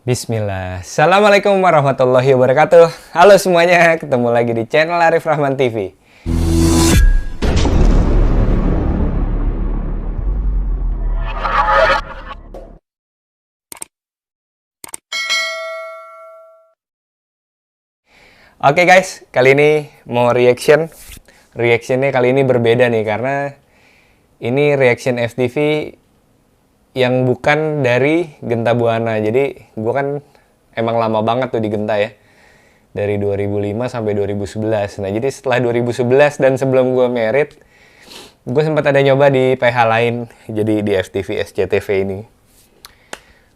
Bismillah. Assalamualaikum warahmatullahi wabarakatuh. Halo semuanya, ketemu lagi di channel Arif Rahman TV. Oke guys, kali ini mau reaction. Reactionnya kali ini berbeda nih, karena ini reaction FTV yang bukan dari Genta Buana. Jadi gue kan emang lama banget tuh di Genta ya, dari 2005 sampai 2011. Nah jadi setelah 2011 dan sebelum gue merit, gue sempat ada nyoba di PH lain, jadi di FTV SCTV ini.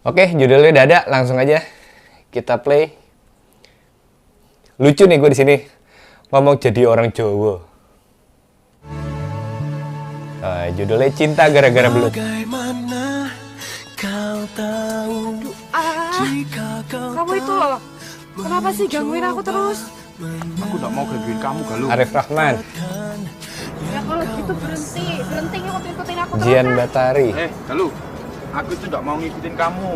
Oke, judulnya Dada, langsung aja kita play. Lucu nih gue di sini ngomong jadi orang Jawa. Judulnya Cinta Gara-Gara Belut. Bagaimana kau tahu jika kau Kamu itu loh, kenapa sih gangguin aku terus? Aku gak mau gangguin kamu, Galuh. Arif Rahman, Ya kalau gitu berhenti ngikutin aku terus. Jian ah. Batari, Galuh, aku itu gak mau ngikutin kamu.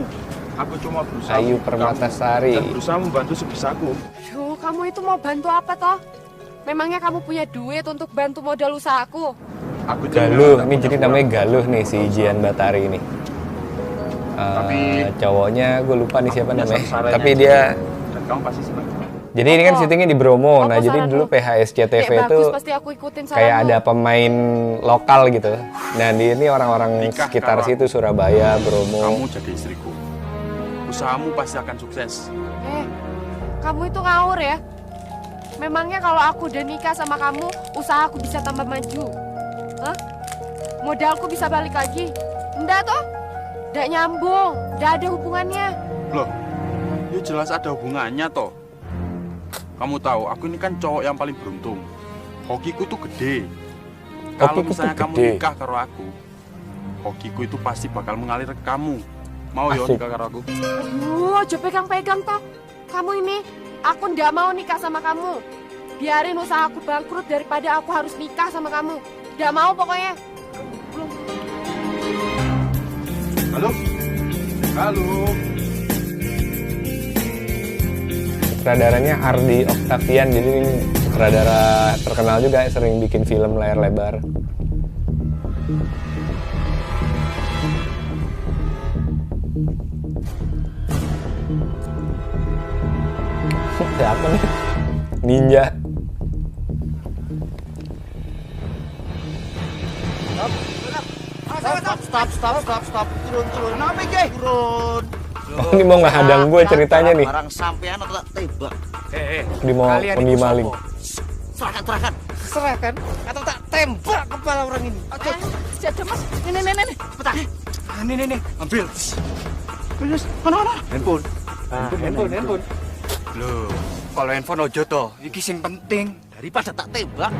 Aku cuma berusaha Ayu membantu kamu Permatasari. dan berusaha membantu sebisaku. Duh, kamu itu mau bantu apa toh? Memangnya kamu punya duit untuk bantu modal usahaku? Aku itu Galuh, memang ini gak jadi punya namanya uang. Galuh nih si Jian Batari ini. Tapi- Cowoknya gue lupa nih siapa Aku punya namanya. satu saran Tapi yang dia, dan kamu pasti senang. jadi ini kan Apa? syutingnya di Bromo. Nah Apa jadi saran dulu lu? PHSCTV Ya, itu bagus, pasti aku ikutin saranmu. kayak ada pemain lokal gitu. Nah di ini orang-orang Nikah sekitar kalau situ, Surabaya, Bromo. Kamu jadi istriku. Usahamu pasti akan sukses. Kamu itu ngawur ya? Memangnya kalau aku udah nikah sama kamu, usahaku bisa tambah maju? Hah? Modalku bisa balik lagi? Enggak toh? Enggak nyambung, enggak ada hubungannya. Loh, ya jelas ada hubungannya toh. Kamu tahu, aku ini kan cowok yang paling beruntung. Hokiku tuh gede. Kalau Hokiku tuh misalnya kamu gede. nikah karo aku, hokiku itu pasti bakal mengalir ke kamu. Mau yo Asik. nikah karo aku? Aduh, aja pegang-pegang toh. Kamu ini, aku ndak mau nikah sama kamu. Biarin usahaku bangkrut daripada aku harus nikah sama kamu. Ndak mau pokoknya. Halo? Halo? Sutradaranya Ardi Octavian, jadi ini sutradara terkenal juga, sering bikin film layar lebar. Siapa nih? Ninja. Stop. Turun. Kenapa iki? Turun. Oh, ini mau ngehadang gue ceritanya nih. Barang sampean atau tak tembak? Dia mau undi maling. Serahkan. Serahkan atau tak tembak kepala orang ini? Siapa mas? Nih. Petang. Nih. Ambil. Terus, mana? Handphone. Handphone. Loh, kalau handphone ojo toh, iki sing penting. Daripada tak tembak.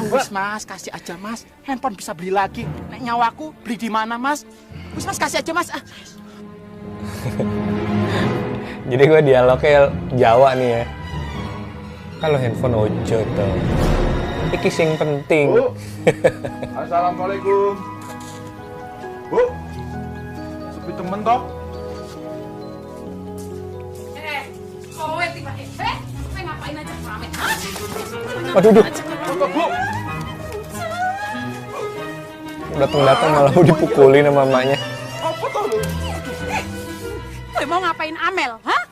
Wis Mas, kasih aja Mas. Handphone bisa beli lagi. Nek nyawaku beli di mana Mas? Wis Mas kasih aja Mas. Jadi gue dialognya Jawa nih ya. Kalau handphone ojo tuh, iki sing penting. Bu. Assalamualaikum. Bu. Sepi temen toh? Kowe tiba saya ngapain aja pamit? Hah? Waduh, Bu. datang malah mau dipukulin sama mamanya. Apa toh lu? Kowe mau ngapain Amel, hah?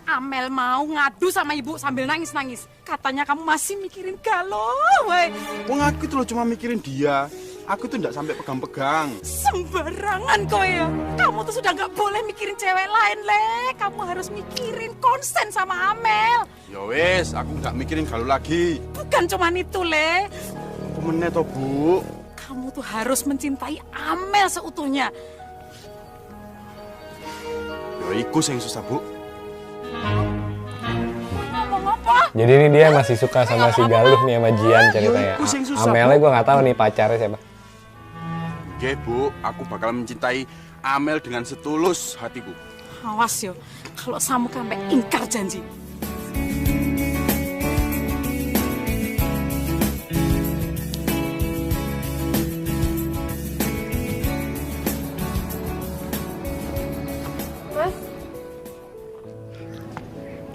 Amel mau ngadu sama ibu sambil nangis-nangis. Katanya kamu masih mikirin Galuh, weh. Wong aku itu loh cuma mikirin dia. Aku tuh nggak sampai pegang-pegang. Sembarangan kowe ya. Kamu tuh sudah nggak boleh mikirin cewek lain, Le. Kamu harus mikirin konsen sama Amel. Ya wes, aku nggak mikirin Galuh lagi. Bukan cuma itu, Le. Apa meneh toh, Bu? Kamu tuh harus mencintai Amel seutuhnya. Ya iku sing susah, Bu. Ngomong apa? Jadi ini dia masih suka sama si Galuh nih, sama Jian ceritanya. Yo, iku sing susah, Amelnya Bu. gue nggak tahu nih pacarnya siapa. Oke, Bu, aku bakal mencintai Amel dengan setulus hatiku. Awas yo, kalau kamu sampai ingkar janji.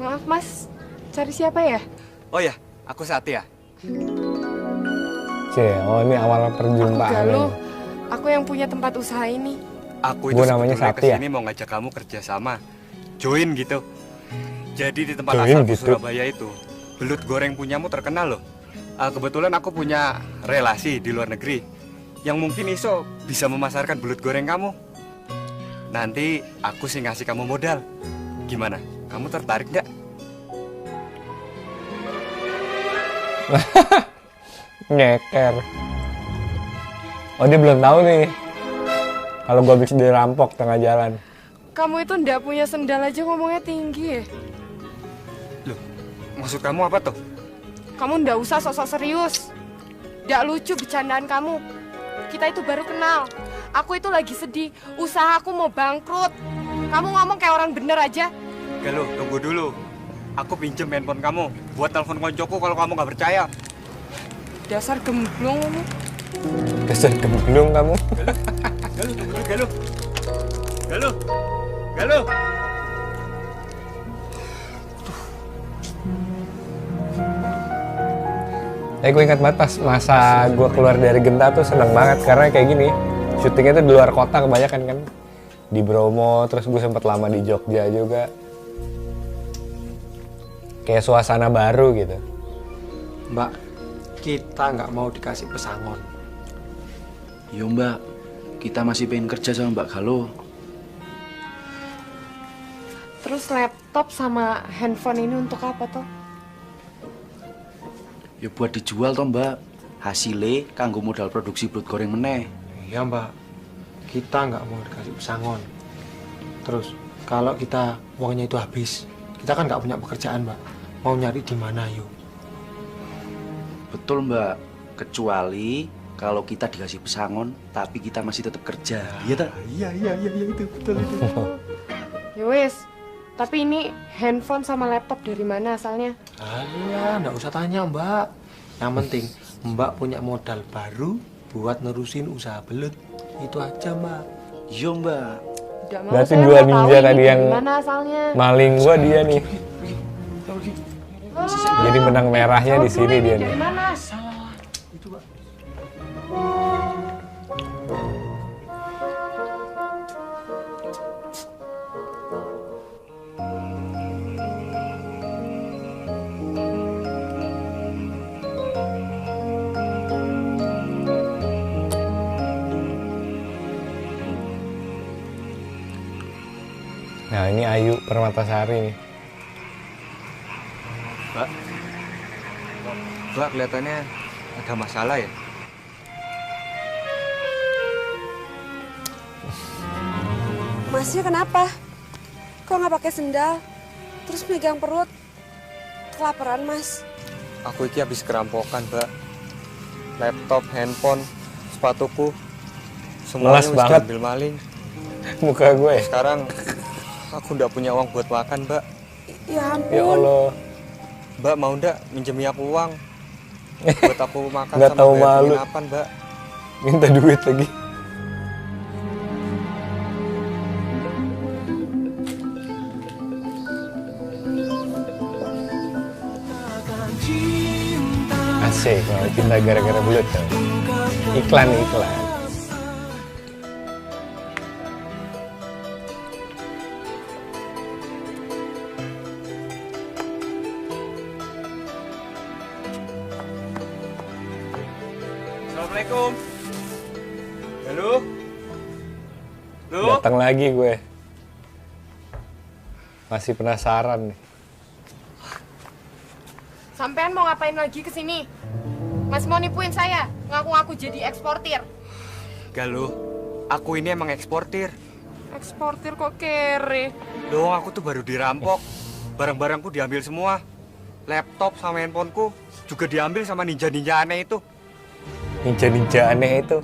Maaf mas, cari siapa ya? Oh ya, aku Satya. Oh ini awal Aku perjumpaan. Galuh, aku yang punya tempat usaha ini. Aku itu Gua namanya sebetulnya Satya. kesini mau ngajak kamu kerja sama. Join gitu. Jadi di tempat Join asalku gitu? Surabaya itu, belut goreng punyamu terkenal loh. Kebetulan aku punya relasi di luar negeri yang mungkin iso bisa memasarkan belut goreng kamu. Nanti aku sih ngasih kamu modal. Gimana? Kamu tertarik nggak? Nyeker. Oh dia belum tahu nih kalau gue habis dirampok tengah jalan. Kamu itu ndak punya sendal aja ngomongnya tinggi ya? Loh, maksud kamu apa tuh? Kamu ndak usah sosok serius. Ndak lucu bercandaan kamu. Kita itu baru kenal. Aku itu lagi sedih, usahaku mau bangkrut. Kamu ngomong kayak orang bener aja. Galuh, tunggu dulu. Aku pinjem handphone kamu buat telepon koncoku kalau kamu nggak percaya. Dasar gemblong kamu. Dasar gemblong kamu. Galuh, tunggu dulu, Galuh. Galuh. Galuh. Gue ingat banget pas masa gue keluar dari Genta tuh seneng banget karena kayak gini. Syutingnya tuh di luar kota kebanyakan kan. Di Bromo, terus gue sempet lama di Jogja juga. Kayak suasana baru gitu. Mbak, kita nggak mau dikasih pesangon. Yo Mbak, kita masih pengen kerja sama Mbak Galuh. Terus laptop sama handphone ini untuk apa toh? Ya buat dijual toh Mbak. Hasilnya kanggo modal produksi belut goreng meneh. Iya Mbak, kita nggak mau dikasih pesangon. Terus kalau kita uangnya itu habis, kita kan nggak punya pekerjaan Mbak. Mau nyari di mana yuk? Betul Mbak, kecuali kalau kita dikasih pesangon tapi kita masih tetap kerja. Iya tak? Iya itu betul itu. Yowes, tapi ini handphone sama laptop dari mana asalnya? Alah, nggak usah tanya Mbak. Yang penting Mbak punya modal baru buat nerusin usaha belut. Itu aja Mbak. Iya Mbak. Nggak mau, Berarti saya dua mau tahu ninja ini tadi dari yang mana asalnya? maling gue dia nih. Jadi benang merahnya di sini dia nih. Dari mana? Itu Mbak. Nah ini Ayu Permatasari nih. Mbak. Mbak, kelihatannya ada masalah ya? Masnya kenapa? Kok nggak pakai sendal? Terus megang perut? Kelaparan mas? Aku iki habis kerampokan, Mbak. Laptop, handphone, sepatuku, Melas semuanya wis banget. diambil maling. Muka gue. Sekarang aku ndak punya uang buat makan, Mbak. Ya ampun. Ya Allah. Mbak mau ndak minjemi aku uang buat aku makan Nggak sama tahu bayar malu. penginapan, Mbak? Minta duit lagi. Asik, mau cinta gara-gara belut. Iklan. Assalamualaikum. Halo. Halo. Datang lagi gue. Masih penasaran nih. Sampean mau ngapain lagi ke sini? Mas mau nipuin saya, ngaku-ngaku jadi eksportir. Galuh, aku ini emang eksportir. Eksportir kok kere? Loh, aku tuh baru dirampok. Barang-barangku diambil semua. Laptop sama handphoneku juga diambil sama ninja-ninja aneh itu. Ninja aneh itu.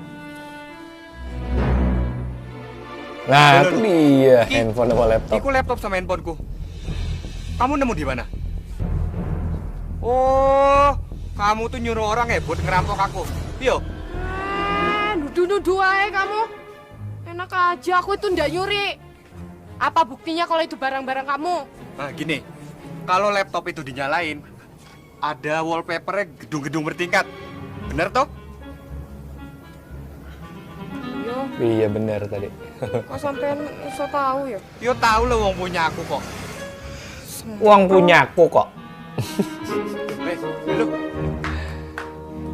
Nah, itu dia Ki, handphone sama laptop. Iku laptop sama handphoneku. Kamu nemu di mana? Oh, kamu tuh nyuruh orang ya buat ngerampok aku. Yo, Nuduh-nuduh aja kamu. Enak aja, aku itu ndak nyuri. Apa buktinya kalau itu barang-barang kamu? nah gini. kalau laptop itu dinyalain, ada wallpapernya gedung-gedung bertingkat. Bener toh? Yo, Iya benar tadi. kok sampean iso tahu ya? Yo tahu lo wong punya aku kok. Uang punyaku kok. Lu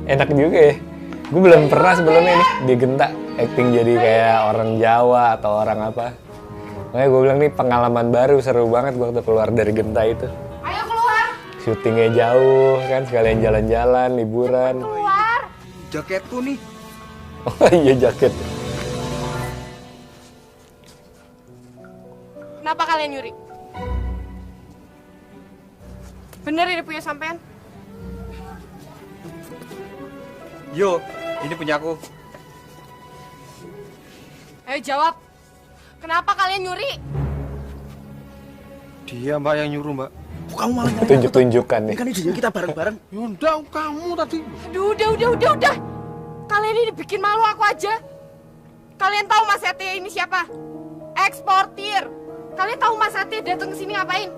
Enak juga ya. Gue belum pernah sebelumnya nih di Genta acting jadi kayak orang Jawa atau orang apa. Makanya gue bilang nih pengalaman baru, seru banget gue waktu keluar dari Genta itu. Ayo keluar, Syutingnya jauh kan, sekalian jalan-jalan, liburan. keluar. jaketku nih. Oh iya jaket. Kenapa kalian nyuri? Bener ini punya sampean? Yo, ini punya aku. Ayo jawab. Kenapa kalian nyuri? Dia Mbak yang nyuruh Mbak. Kamu malah nyari Tunjuk-tunjukkan nih. Ini kan idenya kita bareng-bareng. Yunda, kamu tadi. Aduh, udah. Kalian ini bikin malu aku aja. Kalian tahu Mas Satya ini siapa? Eksportir. Kalian tahu Mas Satya datang ke sini ngapain?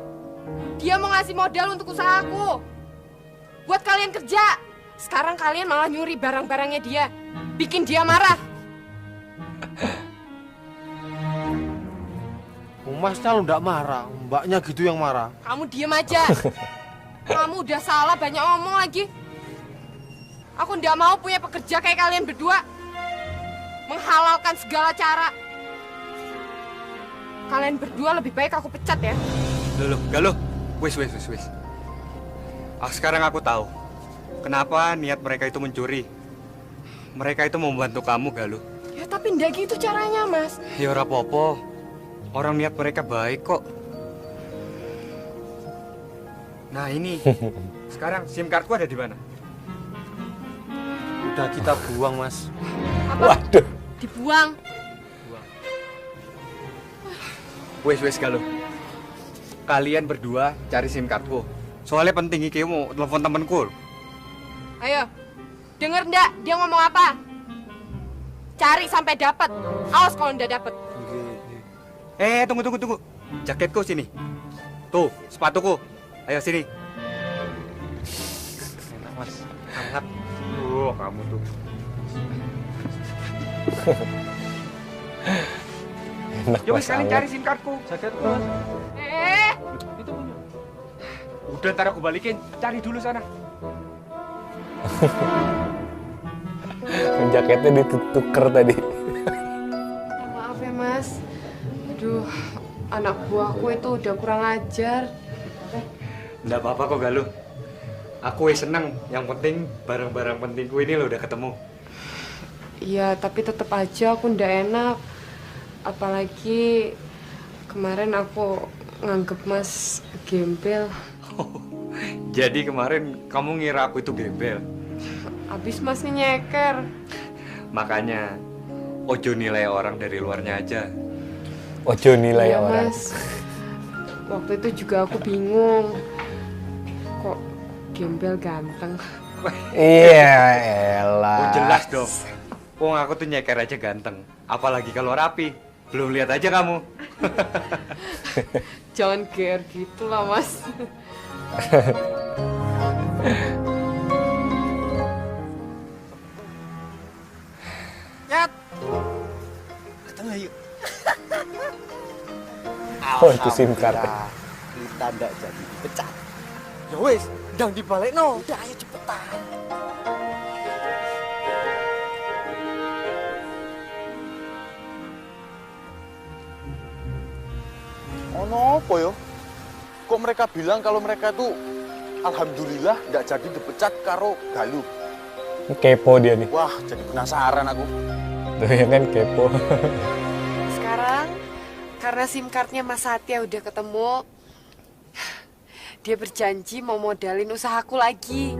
Dia mau ngasih modal untuk usahaku. Buat kalian kerja. Sekarang kalian malah nyuri barang-barangnya dia. Bikin dia marah. Masnya lu nggak marah, mbaknya gitu yang marah. Kamu diem aja. Kamu udah salah banyak ngomong lagi. Aku nggak mau punya pekerja kayak kalian berdua. Menghalalkan segala cara. Kalian berdua lebih baik aku pecat ya. Loh, Galuh. Wis. Sekarang aku tahu kenapa niat mereka itu mencuri. Mereka itu mau membantu kamu, Galuh. Ya tapi ndak gitu caranya, Mas. Ya ora apa-apa. Orang niat mereka baik kok. Nah ini, sekarang SIM cardku ada di mana? Udah kita buang Mas. Apa? Waduh. Dibuang. Wes Galuh. Kalian berdua cari SIM cardku. Soalnya penting iki mau telepon temenku. Ayo. Denger ndak dia ngomong apa? Cari sampai dapat. Awas kalau ndak dapat. Tunggu. Jaketku sini. Tuh, sepatuku. Ayo sini. Enak Mas, hangat. Kamu tuh. Enak Coba Mas sekali Angga. cari SIM cardku. Jaketku Mas. Itu punya. Udah ntar aku balikin. Cari dulu sana. Jaketnya dituker tadi. Maaf ya, Mas. Aduh, anak buahku itu udah kurang ajar. Nggak apa-apa kok Galuh. Aku seneng. Yang penting barang-barang pentingku ini lo udah ketemu. Iya, tapi tetap aja aku ndak enak. Apalagi kemarin aku nganggep Mas gembel. Jadi kemarin kamu ngira aku itu gembel. Abis Mas nyeker. Makanya ojo nilai orang dari luarnya aja. Ojo nilai Iya, orang. Mas. Waktu itu juga aku bingung. Kok gembel ganteng? Iya, elah. Oh jelas dong. Wong aku tuh nyeker aja ganteng. Apalagi kalau rapi. Belum lihat aja kamu. Jangan gear gitu lah, Mas. Nyat. Datang ayo. Oh, itu SIM card. Kita ndak jadi pecat. Ya wis, ndang dibalekno. Udah ayo cepetan. Ono apa yo? Kok mereka bilang kalau mereka tuh alhamdulillah nggak jadi dipecat karo Galuh. Kepo dia nih. Wah, jadi penasaran aku. Tuh ya kan kepo. Sekarang karena SIM cardnya Mas Satya udah ketemu, dia berjanji mau modalin usahaku lagi.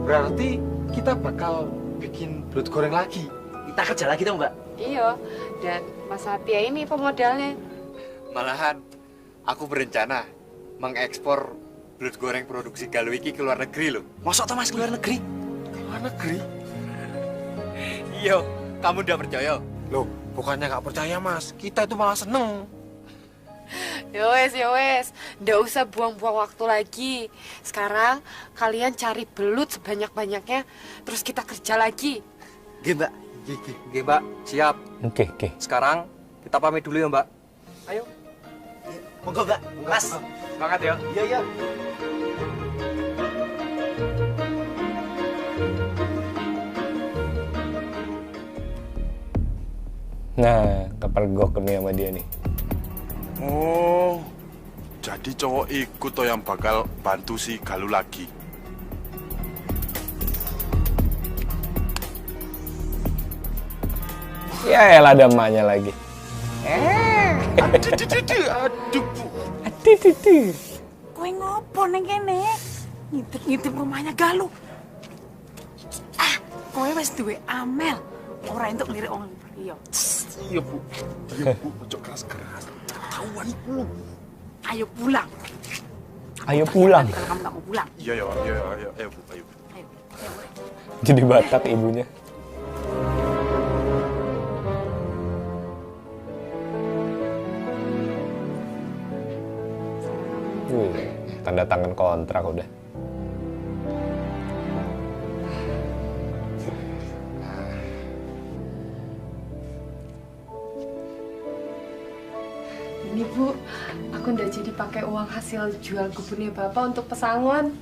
Berarti kita bakal bikin belut goreng lagi. Kita kerja lagi dong, Mbak. Iya, dan Mas Satya ini pemodalnya. Malahan aku berencana mengekspor belut goreng produksi Galuh iki ke luar negeri loh. Masa toh Mas ke luar negeri? Luar negeri? Iya, kamu udah percaya? Loh, bukannya nggak percaya Mas. Kita itu malah seneng. Yowes, ndak usah buang-buang waktu lagi. Sekarang kalian cari belut sebanyak-banyaknya, terus kita kerja lagi. Oke, Mbak. Oke, Mbak. Siap. Oke. Sekarang kita pamit dulu ya, Mbak. Ayo. Monggo, Mbak. Mas. Semangat ya. Iya, iya. Nah, kepergok nih sama dia nih. Oh, jadi cowok ikut toh yang bakal bantu si Galuh lagi. Ya elah ada emaknya lagi. Aduh, Bu. Aduh. Kowe ngopo neng kene? Ngintip rumahnya Galuh. Kowe wis duwe amel. Ora entuk lirik wong liya. Iya, Bu. Iya, Bu. Ojo keras-keras. Ketahuan Bu. Ayo pulang. Ayo pulang. Kalau kamu tak mau pulang. Iya, ayo, Bu. Ayo. Jadi Batak ibunya. Tanda tangan kontrak udah. Ini Bu, aku ndak jadi pakai uang hasil jual kebunnya Bapak untuk pesangon.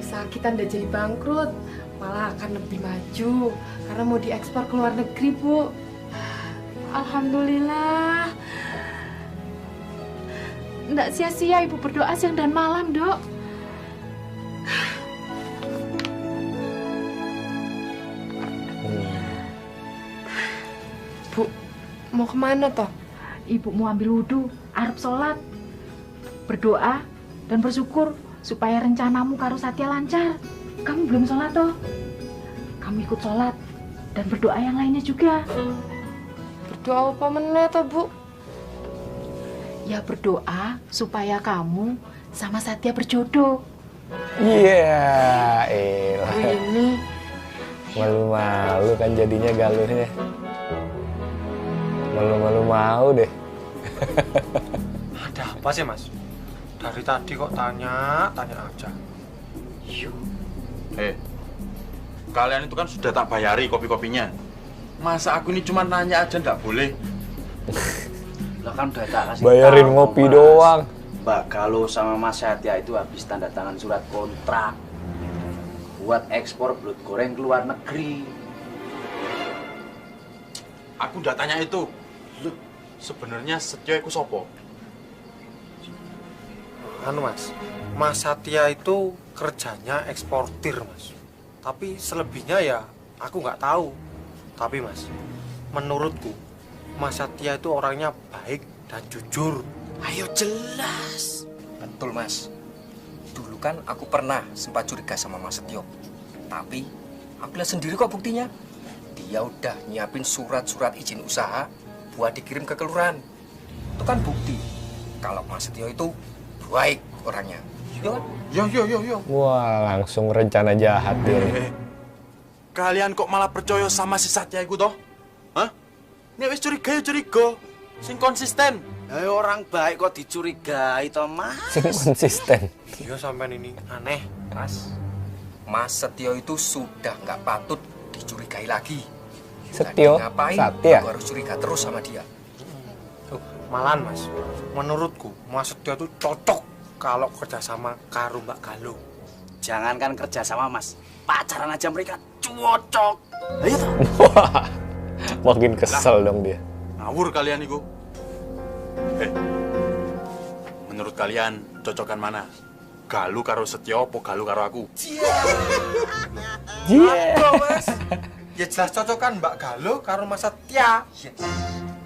Usaha kita ndak jadi bangkrut, malah akan lebih maju karena mau diekspor ke luar negeri, Bu. Alhamdulillah. Nggak sia-sia Ibu berdoa siang dan malam, Dok. Bu, mau kemana toh? Ibu mau ambil wudhu, arep sholat, berdoa dan bersyukur supaya rencanamu karo Satya lancar. Kamu belum sholat toh? Kamu ikut sholat dan berdoa yang lainnya juga. Berdoa apa meneh toh, Bu? Ya berdoa supaya kamu sama Satya berjodoh. Iya, elah. Ini Malu-malu kan jadinya Galuhnya. Malu-malu mau deh. Ada apa sih, Mas? Dari tadi kok tanya aja. Kalian itu kan sudah tak bayari kopi-kopinya. Masa aku ini cuma nanya aja nggak boleh? Lah kan udah tak kasih Bayarin tahu, ngopi Mas. doang. Mbak Galuh sama Mas Satya itu habis tanda tangan surat kontrak buat ekspor belut goreng ke luar negeri. Aku udah tanya itu. Sebenarnya Setyo iku sopo? Anu, Mas. Mas Satya itu kerjanya eksportir, Mas. Tapi selebihnya ya aku nggak tahu. Tapi, Mas, menurutku Mas Satya itu orangnya baik dan jujur. Ayo jelas. Betul, Mas. Dulu kan aku pernah sempat curiga sama Mas Setyo. Tapi aku lihat sendiri kok buktinya. Dia udah nyiapin surat-surat izin usaha buat dikirim ke kelurahan. Itu kan bukti kalau Mas Setyo itu baik orangnya. Iya kan? Yo. Wah, langsung rencana jahat dia nih. Kalian kok malah percaya sama si Satya iku toh? Hah? Nek wis curiga ya curiga. Sing konsisten. Ayo orang baik kok dicurigai toh, Mas. Sing konsisten. Dia sampean ini aneh. Mas Setyo itu sudah nggak patut dicurigai lagi. Setyo? Ngapain? Satya? Aku harus curiga terus sama dia. Malahan, Mas, menurutku Mas Setyo itu cocok kalau kerjasama karo Mbak Galuh. Jangankan kerja sama, Mas. Pacaran aja mereka cocok. Ayo toh. Wah, makin kesel dong dia. Ngawur kalian iku. Menurut kalian cocokan mana? Galuh karo Setyo apa Galuh karo aku? Iya, Mas. Ya jelas cocok kan Mbak Galuh karo Mas Satya.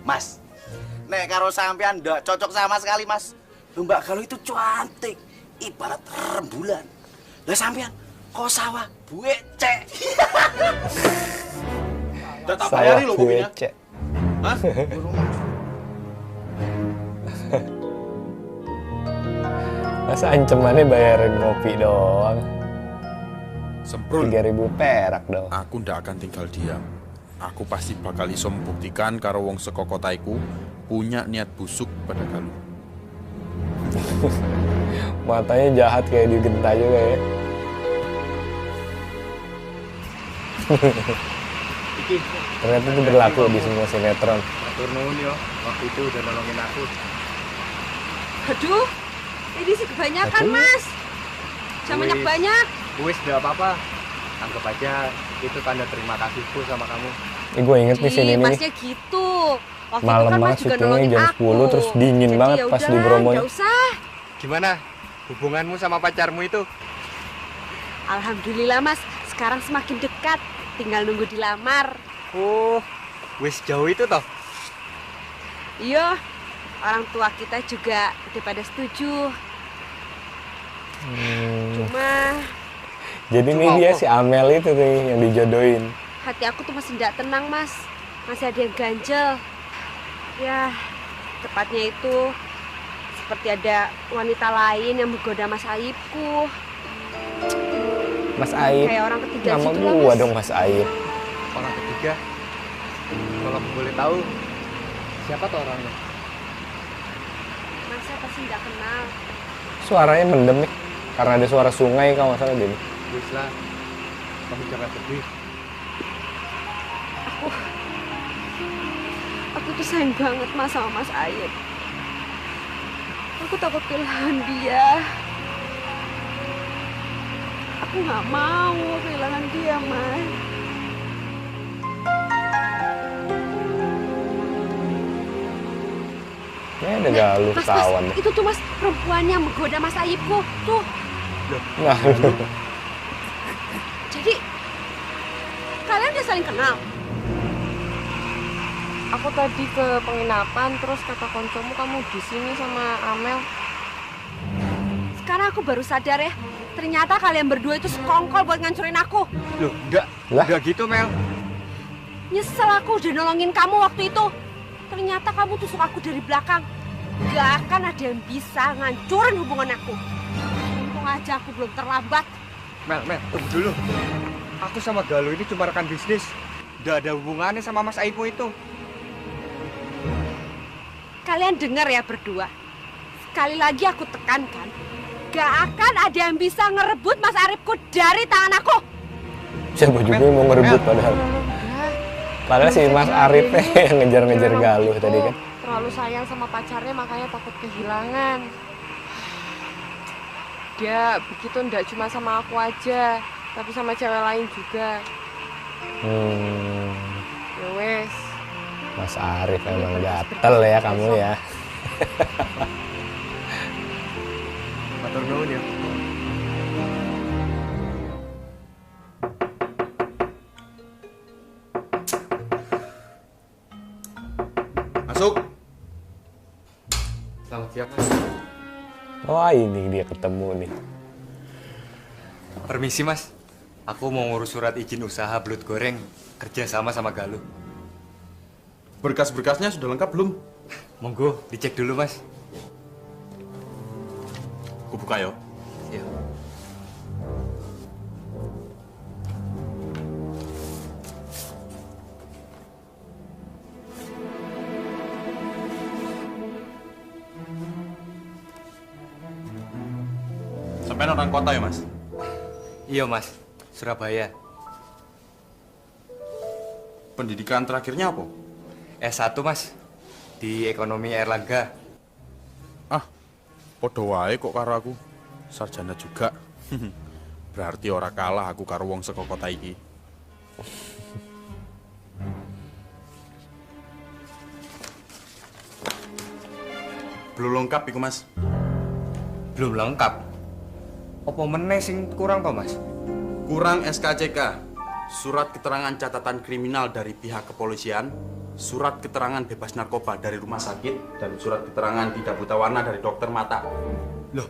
Mas, nek karo sampean ndak cocok sama sekali, Mas. Mbak Galuh itu cantik, ibarat rembulan. Lah sampean kok sawah buece. Udah tak bayari lo kopinya. Cek. Hah? Masa ancamannya bayarin ngopi doang? Semprul. 3.000 perak dong. Aku ndak akan tinggal diam. Aku pasti bakal iso membuktikan karo wong saka kotaiku punya niat busuk pada Galuh. Matanya jahat kayak digenta juga ya. Iki, Ternyata itu berlaku di semua sinetron. atur nuhun yo, waktu itu udah nolongin aku. Aduh, ini sih kebanyakan, Aduh. Mas. Jangan Wis. banyak-banyak. Wis, gak apa-apa. Anggap aja itu tanda terima kasihku sama kamu. Gue inget nih sini nih. Masnya gitu. Waktu Malam itu kan Mas banget juga syutingnya nolongin jam aku. 10 terus dingin Jadi banget ya pas di udahlah, Bromo. nggak usah. Gimana hubunganmu sama pacarmu itu? Alhamdulillah, Mas. Sekarang semakin dekat. Tinggal nunggu dilamar. Oh, wis jauh itu toh? Iya, orang tua kita juga udah pada setuju. Cuma Jadi Cuma nih dia apa? si Amel itu nih yang dijodohin. hati aku tuh masih tidak tenang, Mas. Masih ada yang ganjel. Ya, tepatnya itu seperti ada wanita lain yang menggoda Mas Aibku. Mas Aib. Kayak orang ketiga Nama gitu lah, gua Mas. dong Mas Aib. Orang ketiga. Kalau aku boleh tahu, siapa tuh orangnya? Masa pasti tidak kenal. Suaranya mendem nih. Karena ada suara sungai kalau nggak salah Din. Wis lah, kamu jangan sedih. Aku tuh sayang banget Mas sama Mas Aib. Aku takut kehilangan dia. Aku nggak mau kehilangan dia, Mas. Ya ada Galuh Mas, kawan. itu tuh Mas perempuan yang menggoda Mas Aibku. Tuh, Nah, jadi kalian udah saling kenal? Aku tadi ke penginapan, terus kata koncomu kamu di sini sama Amel. Sekarang aku baru sadar ya. Ternyata kalian berdua itu sekongkol buat ngancurin aku. Loh, enggak gitu Mel. Nyesel aku udah nolongin kamu waktu itu. Ternyata kamu tusuk aku dari belakang. Gak akan ada yang bisa ngancurin hubungan aku. Untung aja aku belum terlambat. Mel, tunggu dulu. Aku sama Galuh ini cuma rekan bisnis. Nggak ada hubungannya sama Mas Aibmu itu. Kalian dengar ya berdua. Sekali lagi aku tekankan. Gak akan ada yang bisa ngerebut Mas Arifku dari tangan aku. siapa juga yang mau ngerebut padahal. Padahal si Mas Arif yang ngejar-ngejar Galuh tadi kan. Terlalu sayang sama pacarnya, makanya takut kehilangan. Dia begitu ndak cuma sama aku aja, tapi sama cewek lain juga. Ya wes. Mas Arif emang gatel ya kamu ya. Matur nuwun ya. Masuk. Selamat siang, Mas. Wah ini dia ketemu nih. Permisi, Mas. Aku mau ngurus surat izin usaha belut goreng kerja sama Galuh. Berkas-berkasnya sudah lengkap belum? Monggo, dicek dulu, Mas. Aku buka yo. Iya. Sampai orang kota ya, Mas? Iya, Mas. Surabaya. Pendidikan terakhirnya apa? S1, Mas. Di Ekonomi Erlangga. Ah, podo wae kok karo aku. Sarjana juga. Berarti ora kalah aku karo wong saka kota iki. Belum lengkap iku, Mas. Belum lengkap. Apa meneh sing kurang toh, Mas? Kurang SKCK. Surat keterangan catatan kriminal dari pihak kepolisian, surat keterangan bebas narkoba dari rumah sakit, dan surat keterangan tidak buta warna dari dokter mata. Loh,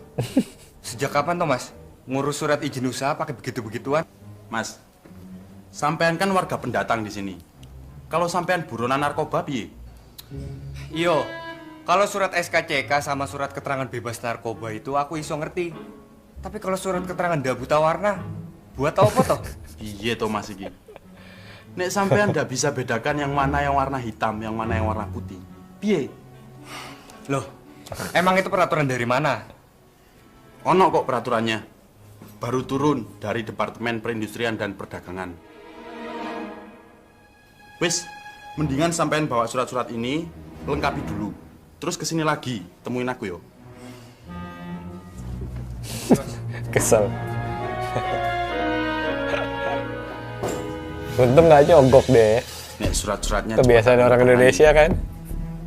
sejak kapan toh, Mas? Ngurus surat izin usaha pakai begitu-begituan? Mas, sampean kan warga pendatang di sini. Kalau sampean buronan narkoba piye? Iyo, kalau surat SKCK sama surat keterangan bebas narkoba itu aku iso ngerti. Tapi kalau surat keterangan ndak buta warna, buat apa toh? Iya toh Mas iki. Nek sampean ndak bisa bedakan yang mana yang warna hitam, yang mana yang warna putih. Piye? Loh, emang itu peraturan dari mana? Ono kok peraturannya. Baru turun dari Departemen Perindustrian dan Perdagangan. Wis, mendingan sampean bawa surat-surat ini, lengkapi dulu. Terus kesini lagi, temuin aku yo. Kesel. Untung nggak nyogok deh. Nek surat-suratnya Kebiasaan orang Indonesia kan?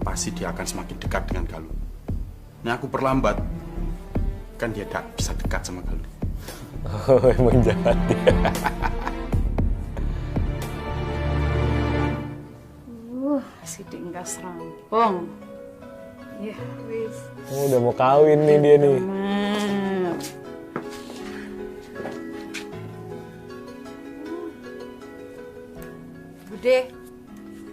pasti dia akan semakin dekat dengan Galuh. Nah, aku perlambat, kan dia tak bisa dekat sama Galuh. Oh, emang jahat dia. Sidik enggak serampung. Ya, wis. Oh, udah mau kawin nih dia nih. Bude,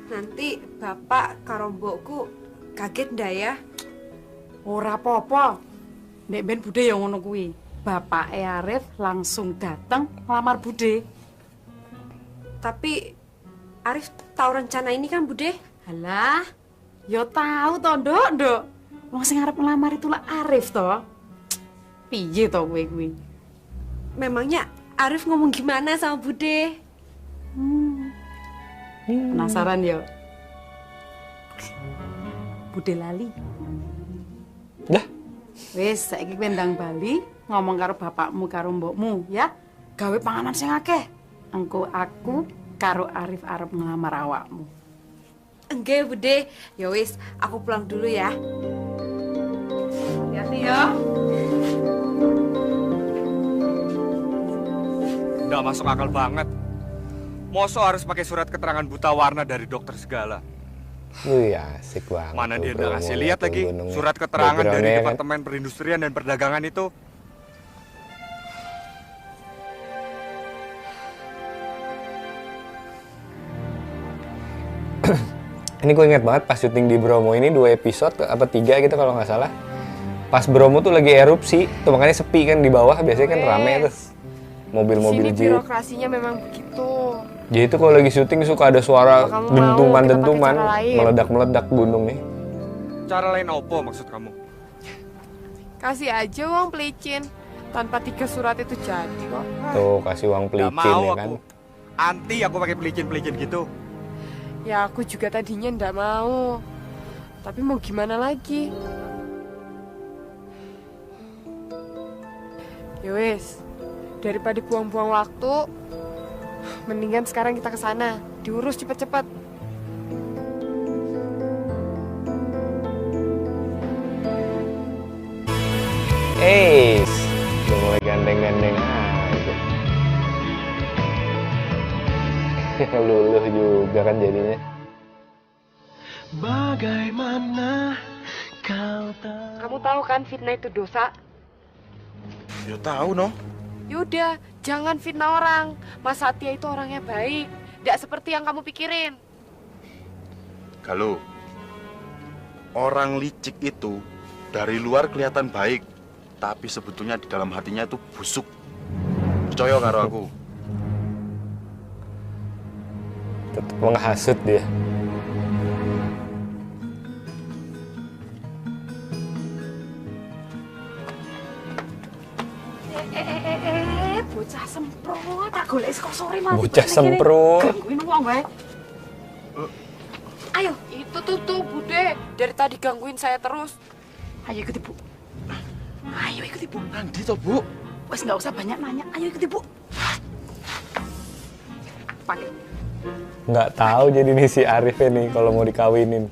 nanti bapak karo mbokku kaget ndak ya? Ora apa-apa. Nek ben Bude yang ngono kuwi. Bapak Arif langsung datang ngelamar Bude. Tapi Arif tahu rencana ini kan, Bude? Alah, yo tahu toh, Nduk. Wong sing arep ngelamar itu lah Arif toh. Piye toh kowe kuwi? Memangnya Arif ngomong gimana sama Bude? Penasaran yo? Bude lali. Dah. Wis, saiki kowe ndang bali ngomong karo bapakmu karo mbokmu ya. Gawe panganan sing akeh. Engko aku karo Arif arep ngelamar awakmu. Enggak, Bude. Ya wis, aku pulang dulu ya. Hati-hati ya. Nggak masuk akal banget. Mosok harus pakai surat keterangan buta warna dari dokter segala. Wih, asik banget. Mana tuh, dia bro. udah ngasih Mau lihat lagi gunungnya. surat keterangan dari Backgroundnya kan. Departemen Perindustrian dan Perdagangan itu. Ini gue inget banget pas syuting di Bromo ini 2 episode apa 3 gitu kalau nggak salah. Pas Bromo tuh lagi erupsi, tuh makanya sepi kan di bawah, biasanya kan rame tuh. Mobil-mobil Sini jeep. birokrasinya memang begitu. Jadi itu kalau lagi syuting suka ada suara Apa kamu mau dentuman-dentuman, kita pakai cara lain? meledak-meledak gunung nih. Cara lain apa maksud kamu? Kasih aja uang pelicin. Tanpa 3 surat itu jadi kok. Tuh kasih uang Nggak pelicin mau ya aku. kan. Anti aku pakai pelicin-pelicin gitu. Ya aku juga tadinya ndak mau. Tapi mau gimana lagi? Ya wes, daripada buang-buang waktu, mendingan sekarang kita ke sana, diurus cepet-cepet. Udah mulai gandeng-gandeng aja. Luluh juga kan jadinya. Bagaimana kau tahu? Kamu tahu kan fitnah itu dosa? Ya tahu no. Yaudah, jangan fitnah orang. Mas Satya itu orangnya baik, tidak seperti yang kamu pikirin. Galuh, orang licik itu dari luar kelihatan baik, tapi sebetulnya di dalam hatinya itu busuk. Percaya karo aku. Tetap menghasut dia. Bocah semprot, tak golek saka sore mati. Bocah semprot. Gangguin wong wae. Ayo, itu tuh Bude, dari tadi gangguin saya terus. Ayo ikuti, Bu. Ayo ikuti, Bu. Nanti toh, Bu. Wes nggak usah banyak nanya. Ayo ikuti, Bu. Pakai. Nggak tahu jadi nih si Arif ini kalau mau dikawinin.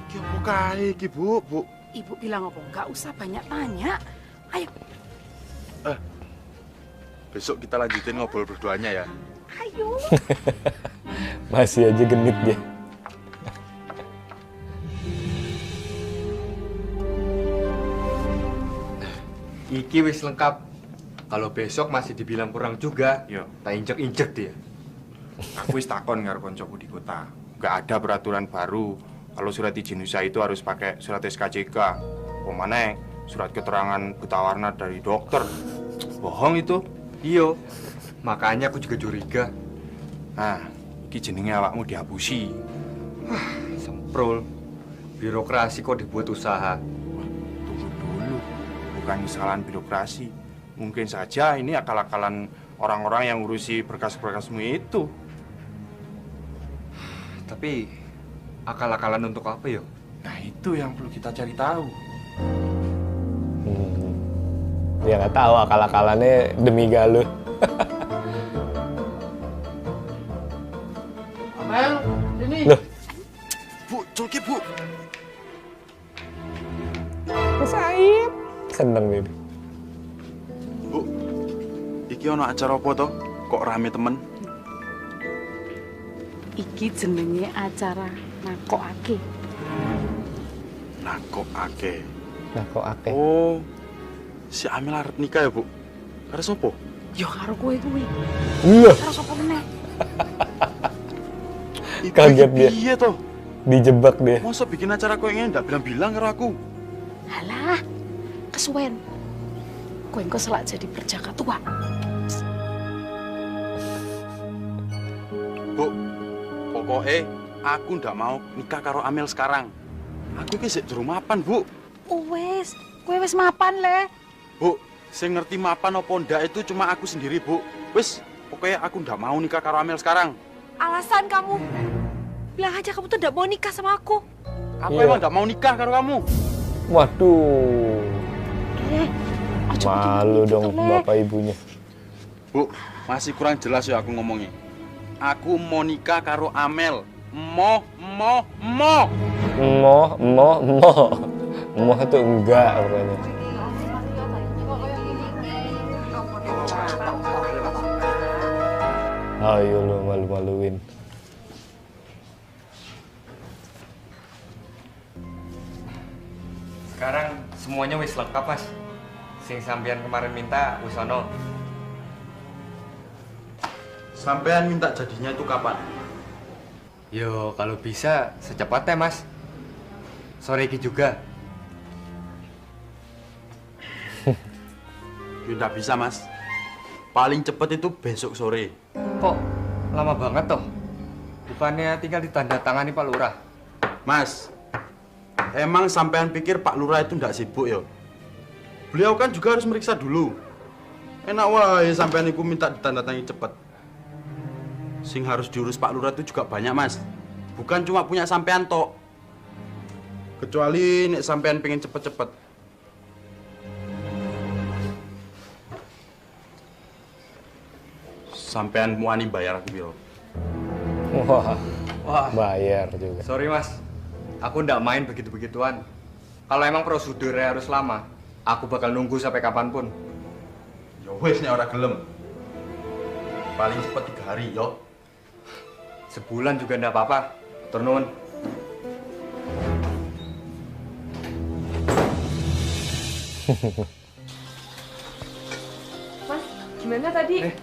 Ki apa kae iki, Bu? Bu. Ibu bilang apa? Nggak usah banyak tanya. Ayo. Besok kita lanjutin ngobrol berduanya ya. Ayo. Masih aja genit dia. Iki wis lengkap. Kalau besok masih dibilang kurang juga, Yo. tak injek-injek dia. Aku wis takon karo koncoku di kota. Gak ada peraturan baru kalau surat izin usaha itu harus pakai surat SKCK. Pemane surat keterangan buta warna dari dokter. Bohong itu. Iyo, makanya aku juga curiga. Nah, iki jenenge awakmu dihapusi. Semprol. Birokrasi kok dibuat usaha. Tunggu dulu, bukan kesalahan birokrasi. Mungkin saja ini akal-akalan orang-orang yang ngurusi berkas-berkasmu itu. Tapi akal-akalan untuk apa yo? Nah itu yang perlu kita cari tahu. Dia nggak tahu akal-akalannya demi Galuh. Amel, ini. Loh, Bu, culki Bu. Saib. Seneng gitu. Bu, iki ono acara apa toh? Kok rame temen? Iki jenenge acara nakokake. Nakokake. Nakokake. Oh, si Amel arep nikah ya, Bu? Karo sopo? Ya karo kowe kuwi. Iya. Karo sapa meneh? Kaget dia. Iya toh? Dijebak dia. Masa bikin acara kok ingin ndak bilang-bilang karo aku? Halah, kesuwen. Kowe engko selak jadi perjaka tua. Bu, pokoknya aku ndak mau nikah karo Amel sekarang. Aku ki sik durung mapan, Bu. Wes, kowe wis mapan le. Bu, sing ngerti mapan apa ndak itu cuma aku sendiri, Bu. Wis, pokoknya aku ndak mau nikah karo Amel sekarang. Alasan kamu? Bilang aja kamu tuh nggak mau nikah sama aku. Aku emang ndak mau nikah karo kamu. Waduh. Malu dong bapak ibunya. Bu, masih kurang jelas ya aku ngomongnya. Aku mau nikah karo Amel. Mo. Moh itu enggak pokoknya. Ayo lu malu-maluin. Sekarang semuanya wis lengkap, Mas. Sing sampean kemarin minta wis ono. Sampean minta jadinya itu kapan? Yo, kalau bisa secepatnya, Mas. Sore ini juga. Ya ndak bisa, Mas. Paling cepet itu besok sore. Kok lama banget toh? Bukannya tinggal ditandatangani Pak Lurah? Mas, emang sampean pikir Pak Lurah itu ndak sibuk ya? Beliau kan juga harus meriksa dulu. Enak wae sampean iku minta ditandatangani cepet. Sing harus diurus Pak Lurah itu juga banyak, Mas. Bukan cuma punya sampean tok. Kecuali nek sampean pengen cepet-cepet. Sampean muani bayar aku piro? Wah, bayar juga. Sorry, Mas. Aku ndak main begitu-begituan. Kalau emang prosedurnya harus lama, aku bakal nunggu sampai kapanpun. Ya wis nek ora gelem. Paling cepet 3 hari, yo. Sebulan juga ndak apa-apa. Atur nuwun. Mas, gimana tadi?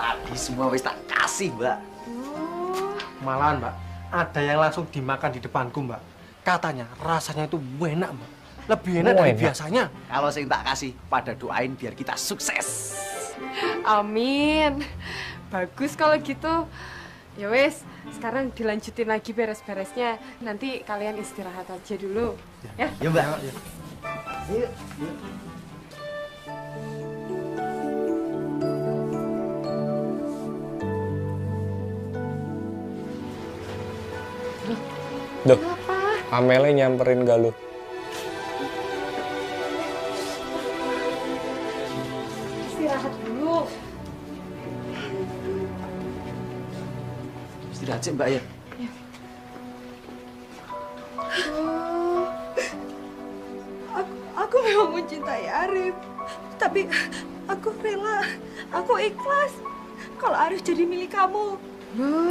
Tadi semua wis tak kasih, Mbak. Malahan, Mbak, ada yang langsung dimakan di depanku, Mbak. Katanya rasanya itu enak, Mbak. Lebih enak dari biasanya. Kalau sing tak kasih, pada doain biar kita sukses. Amin. Bagus kalau gitu. Ya wes, sekarang dilanjutin lagi beres-beresnya. Nanti kalian istirahat aja dulu. Ya, Ya, Mbak. Yuk. Duh, Amelnya nyamperin Galuh. istirahat dulu. Istirahat sih, Mbak ya. Aku memang mencintai Arif, tapi aku rela, aku ikhlas kalau Arif jadi milik kamu. Loh,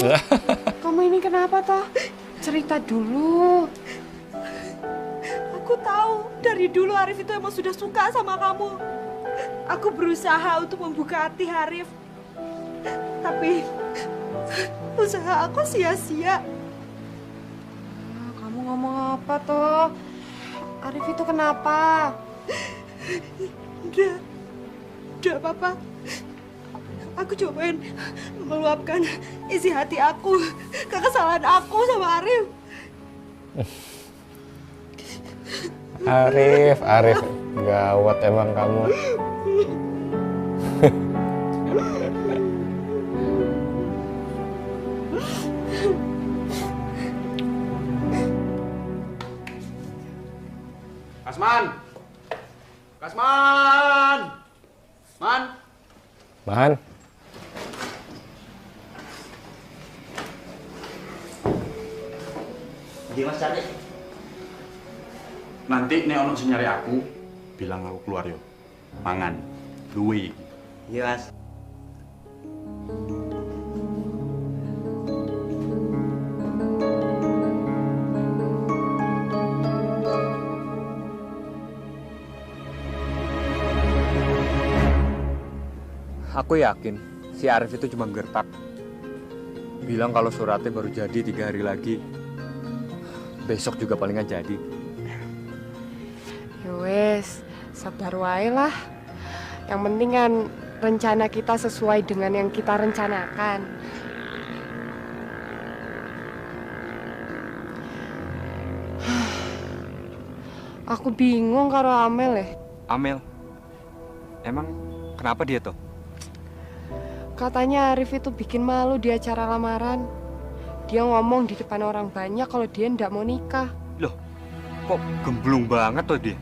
kamu ini kenapa toh? Cerita dulu. Aku tahu dari dulu Arif itu emang sudah suka sama kamu. Aku berusaha untuk membuka hati Arif, tapi usaha aku sia-sia. Kamu ngomong apa toh? Arif itu kenapa? Udah apa-apa. Aku cobain meluapkan isi hati aku ke kesalahan aku sama Arif. Arif, gawat emang kamu. Kasman! Kasman! Man, Di Mas Cari. Nanti nek ono sing nyari aku, bilang aku keluar yo. Mangan, duwe. Iya, Mas. Aku yakin si Arif itu cuma gertak. Bilang kalau suratnya baru jadi 3 hari lagi. Besok juga palingan jadi. Yowes, sabar wae lah. Yang penting kan rencana kita sesuai dengan yang kita rencanakan. Aku bingung karo Amel ya. Amel, emang kenapa dia tuh? Katanya Arif itu bikin malu di acara lamaran. Dia ngomong di depan orang banyak kalau dia ndak mau nikah. Loh, kok gemblung banget tuh dia?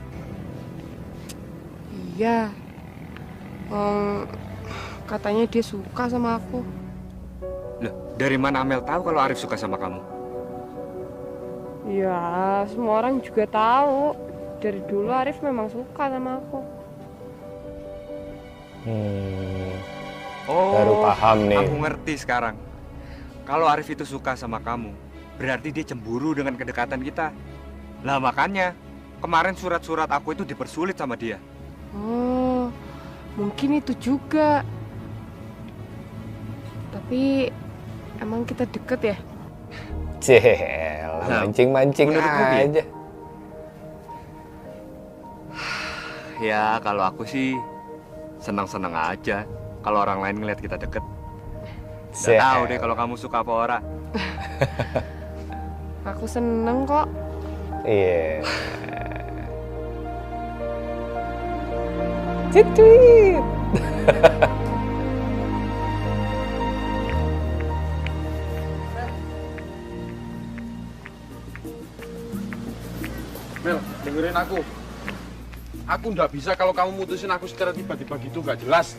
Iya. Katanya dia suka sama aku. Loh, dari mana Amel tahu kalau Arif suka sama kamu? Ya, semua orang juga tahu. Dari dulu Arif memang suka sama aku. Oh, baru paham nih. Aku ngerti sekarang. Kalau Arif itu suka sama kamu, berarti dia cemburu dengan kedekatan kita. Lah makanya, kemarin surat-surat aku itu dipersulit sama dia. Oh, mungkin itu juga. Tapi emang kita deket ya? Celah, mancing-mancing aja. Ya, kalau aku sih senang-senang aja kalau orang lain ngeliat kita deket. Nggak tahu deh kalau kamu suka apa ora. Aku seneng kok. Iya. Cit-cit. Mel, dengerin aku. Aku ndak bisa kalau kamu mutusin aku secara tiba-tiba gitu, nggak jelas.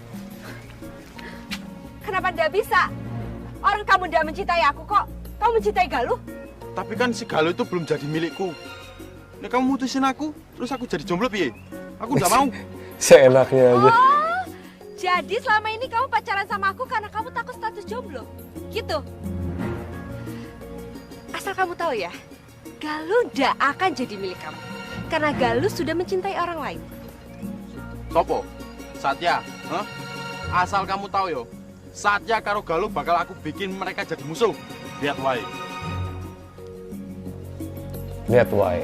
Kenapa ndak bisa? Orang kamu ndak mencintai aku kok. Kamu mencintai Galuh? Tapi kan si Galuh itu belum jadi milikku. Nek kamu mutusin aku, terus aku jadi jomblo piye? Aku ndak mau. Seenaknya aja. Oh, jadi selama ini kamu pacaran sama aku karena kamu takut status jomblo? Gitu? Asal kamu tahu ya, Galuh ndak akan jadi milik kamu. Karena Galuh sudah mencintai orang lain. Sopo? Satya? Hah? Asal kamu tahu yo, Satya karo Galuh bakal aku bikin mereka jadi musuh. Lihat wae. Lihat wae.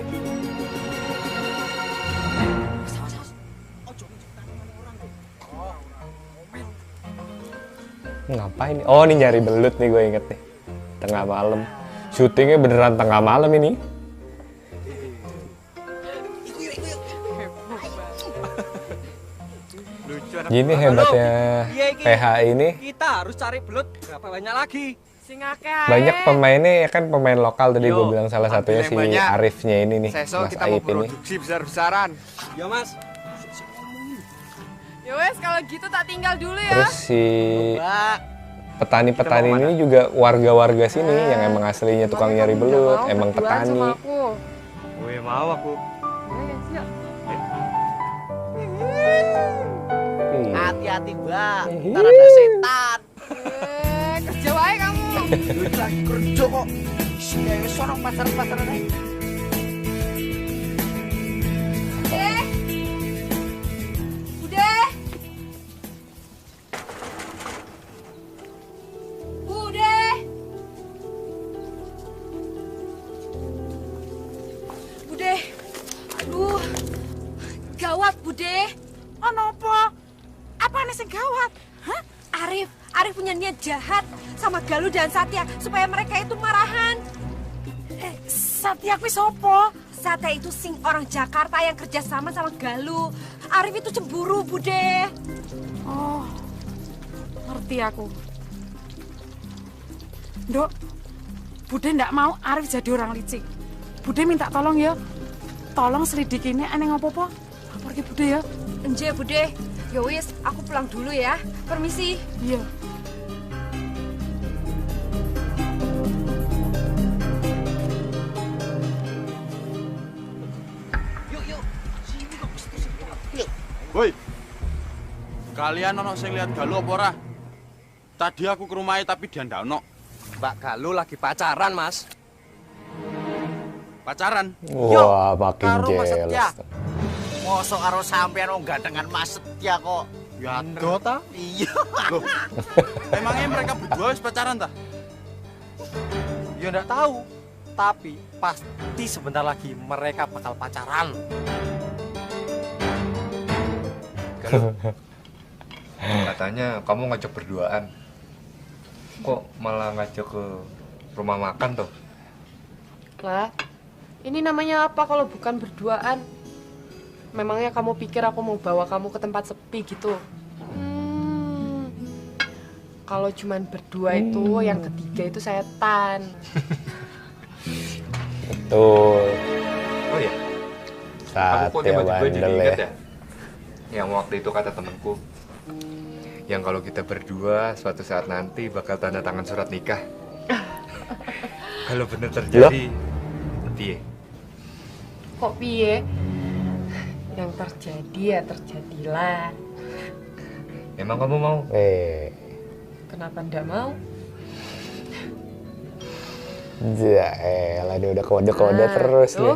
Ngapain? Oh, ini nyari belut nih, gue inget nih. Tengah malam. Syutingnya beneran tengah malam ini. Gini hebatnya PH ini. Kita harus cari belut berapa banyak lagi? Banyak pemainnya ya kan, pemain lokal tadi gue bilang salah satunya si banyak. Arifnya ini nih, Sesok Mas kita mau Aip ini. produksi besar-besaran. Ya mas. Yowes, kalau gitu tak tinggal dulu ya. Terus si petani-petani ini juga warga-warga sini yang emang aslinya tukang nyari belut, emang petani. Gue mau aku. Hati-hati, Mbak. Ntar ada setan. Kerja wae kamu. Duit lagi kerja kok. Sini sorong pasar-pasaran aja. Bude. Aduh. Gawat, Bude. Ono apa? Apa nih sing gawat? Hah? Arif punya niat jahat sama Galuh dan Satya supaya mereka itu marahan. Satya kuwi sopo? Satya itu sing orang Jakarta yang kerja sama Galuh. Arif itu cemburu, Bude. Oh, ngerti aku. Dok, Bude ndak mau Arif jadi orang licik. Bude minta tolong ya. Tolong selidikin ini aneh apa-apa. Lapor ke Bude ya. Enje, Bude. Ya wis, aku pulang dulu ya. Permisi. Iya. Woi, kalian ono sing lihat Galuh apa ora? Tadi aku ke rumahnya tapi dia ndak ono. Mbak Galuh lagi pacaran, Mas. Pacaran? Wah, makin karo Mas Setia. jelas. Mosok karo sampean gandengan Mas Setia kok. Ya do ta? Iya. Loh, emangnya mereka berdua wis pacaran ta? Ya nggak tahu, tapi pasti sebentar lagi mereka bakal pacaran. Katanya kamu ngajak berduaan. Kok malah ngajak ke rumah makan tuh? Lah, ini namanya apa kalau bukan berduaan? Memangnya kamu pikir aku mau bawa kamu ke tempat sepi gitu? Kalau cuman berdua itu, yang ketiga itu setan. Betul. Oh ya? Aku kok Satya tiba-tiba jadi bandel ingat ya. ya? Yang waktu itu kata temanku, yang kalau kita berdua suatu saat nanti bakal tanda tangan surat nikah. Kalau bener terjadi, piye? Kok piye? Yang terjadi ya terjadilah. Emang kamu mau? Kenapa ndak mau? Jaelah, dia udah kode-kode terus nih.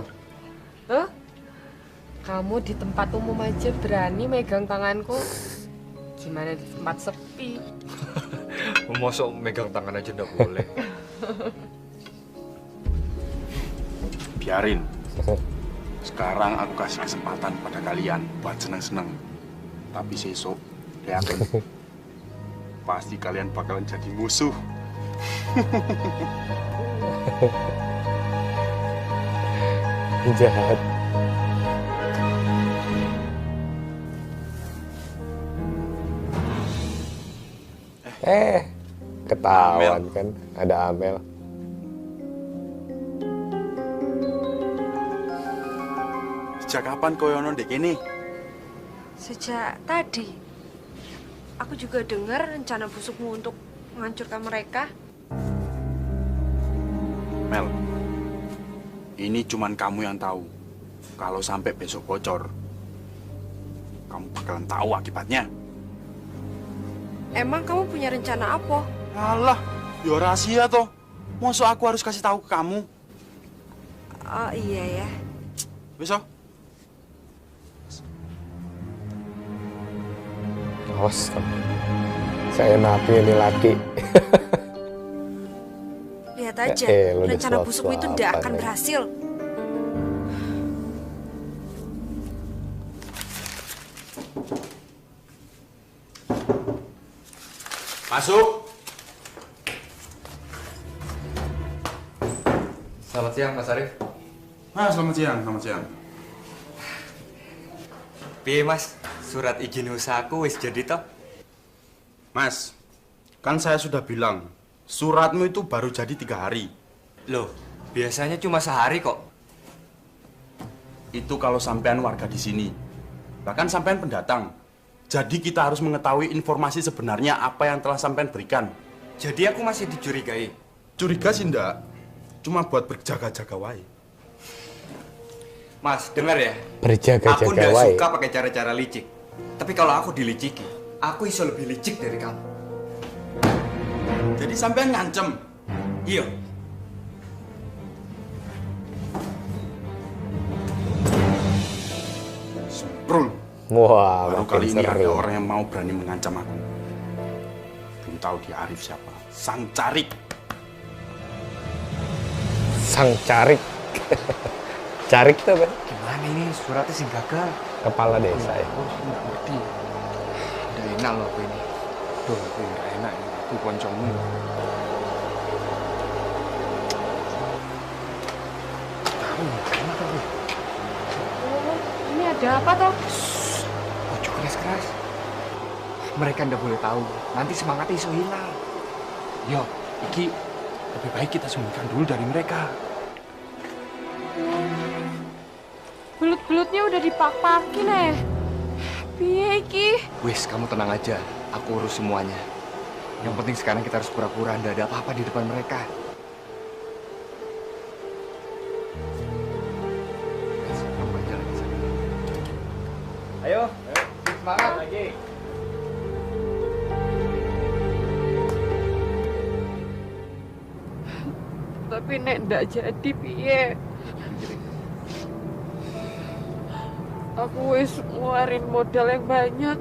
Tuh, kamu di tempat umum aja berani megang tanganku. Gimana di tempat sepi? Mosok megang tangan aja nggak boleh. Biarin. Sekarang aku kasih kesempatan pada kalian buat seneng-seneng. Tapi sesok, yakin pasti kalian bakalan jadi musuh. Jahat. Ketahuan kan, ada Amel. Sejak kapan kau ono ndek kene? Sejak tadi. Aku juga dengar rencana busukmu untuk menghancurkan mereka. Mel, ini cuman kamu yang tahu. Kalau sampai besok bocor, kamu bakalan tahu akibatnya. Emang kamu punya rencana apa? Alah, ya rahasia toh. Masa aku harus kasih tahu ke kamu? Oh iya ya. Besok. Awas kamu. Saya napi ini laki. Lihat aja, lu udah rencana busukmu itu tidak akan ya. berhasil. Masuk. Selamat siang, Mas Arif. Selamat siang, selamat siang. Piye Mas, surat izin usahaku wis jadi toh? Mas, kan saya sudah bilang, suratmu itu baru jadi 3 hari. Loh, biasanya cuma sehari kok. Itu kalau sampean warga di sini. Bahkan sampean pendatang. Jadi kita harus mengetahui informasi sebenarnya apa yang telah sampean berikan. Jadi aku masih dicurigai? Curiga sih enggak. Cuma buat berjaga-jaga wae. Mas, dengar ya. Berjaga-jaga Aku nggak wae. suka pakai cara-cara licik. Tapi kalau aku diliciki, aku iso lebih licik dari kamu. Jadi sampean ngancem? Iya. Semprul. Wah, baru makin kali ini ada seru. orang yang mau berani mengancam aku. Belum tahu dia Arif siapa. Sang Carik. Sang Carik. Carik tuh apa? Gimana ini suratnya sing gagal? Kepala desa ya. Oh, nggak ngerti. Udah enak loh aku ini. Duh, aku nggak enak ya. Aku koncomu. Tahu nggak enak aku. Ini ada apa toh? Ojo keras-keras. Mereka ndak boleh tahu. Nanti semangatnya iso hilang. Yo, iki lebih baik kita sembunyikan dulu dari mereka. Belut-belutnya udah dipak-pakin Piye iki? Wis, kamu tenang aja. Aku urus semuanya. Yang penting sekarang kita harus pura-pura ndak ada apa-apa di depan mereka. Wis, kamu aja lagi sana. Ayo, semangat lagi. Tapi nek ndak jadi piye? Aku wis ngeluarin modal yang banyak.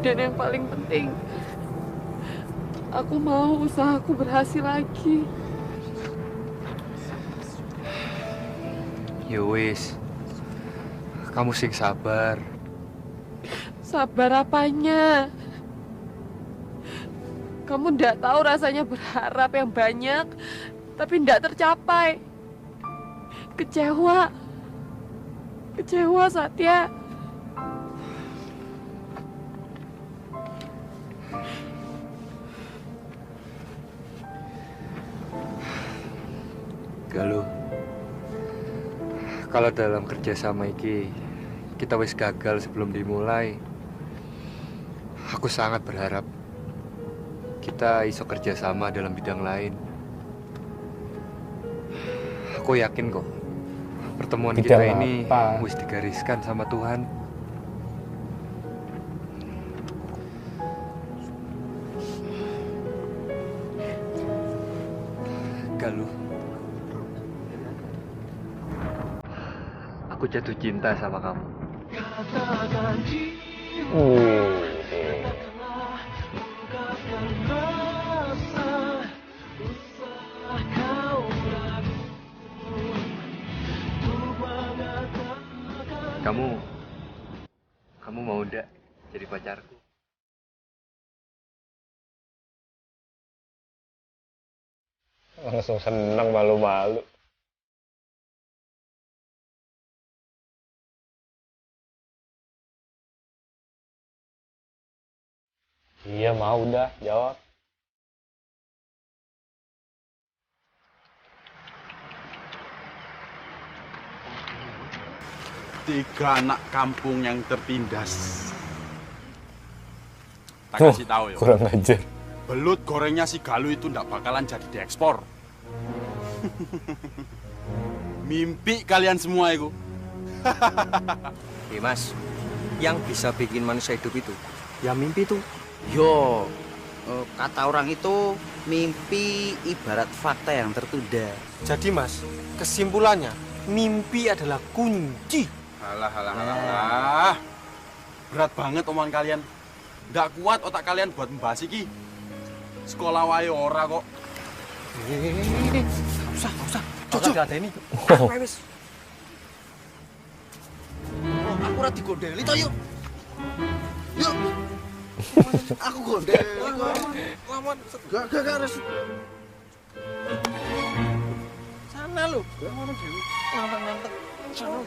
Dan yang paling penting, aku mau usahaku berhasil lagi. Ya wis. Kamu sing sabar. Sabar apanya? Kamu ndak tahu rasanya berharap yang banyak, tapi ndak tercapai. Kecewa. Kecewa, Satya. Galuh. Kalau dalam kerjasama iki kita wis gagal sebelum dimulai, aku sangat berharap kita iso kerjasama dalam bidang lain. Aku yakin kok pertemuan Bidang kita ini apa? wis digariskan sama Tuhan. Galuh. Aku jatuh cinta sama kamu. Kamu mau ndak jadi pacarku? Langsung seneng malu-malu. Iya mau dah, jawab. Tiga anak kampung yang tertindas. Tak kasih tahu ya. Kurang ajar. Belut gorengnya si Galuh itu ndak bakalan jadi diekspor. Mimpi kalian semua itu. Mas, yang bisa bikin manusia hidup itu, ya mimpi tuh. Yo, kata orang itu mimpi ibarat fakta yang tertunda. Jadi Mas, kesimpulannya mimpi adalah kunci. Alah. Berat banget omongan kalian. Nggak kuat otak kalian buat membahas iki. Sekolah wae ora kok. Nggak usah. Cocok ada ini. Wes. Aku ora digondeli to, yuk. Yuk. Aku gondeli kok. Lawan gak harus. Sana lu. Ngono dhewe. Nganteng-nganteng. Sana.